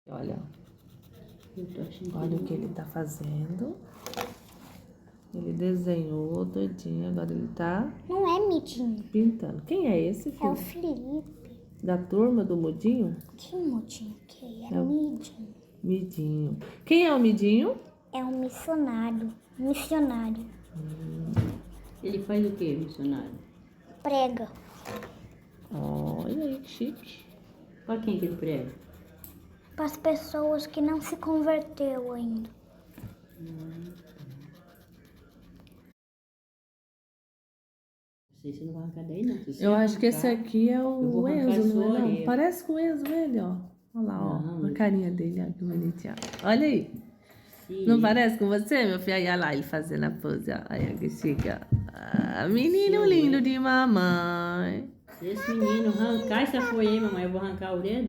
Olha, Eu tô achando olha o que ele tá fazendo. Ele desenhou todinho, agora ele tá Não é Midinho, pintando. Quem é esse, é o filho? Felipe. Da turma do Mudinho? Que Mudinho que é? É o- Midinho. Midinho. Quem é o Midinho? É um missionário. Missionário. Ele faz o quê, missionário? Prega. Olha aí, que chique. Pra quem que ele prega? Para as pessoas que não se converteu ainda. Não sei se não vai arrancar daí, não. Se você Eu acho que esse arrancar, aqui é eu vou o arrancar Enzo, a não é sua não? orelha. Parece com o Enzo ele, ó. Olha lá, ó. Não, A ele- carinha dele, ó, que bonitinha. Olha aí. Sim. Não parece com você, meu filho? Aí, olha lá, ele fazendo a pose, ó. Aí, que chique, ó. Ah, menino Sim, lindo ué. de mamãe. Se esse menino arrancar essa folha aí, mamãe, eu vou arrancar a orelha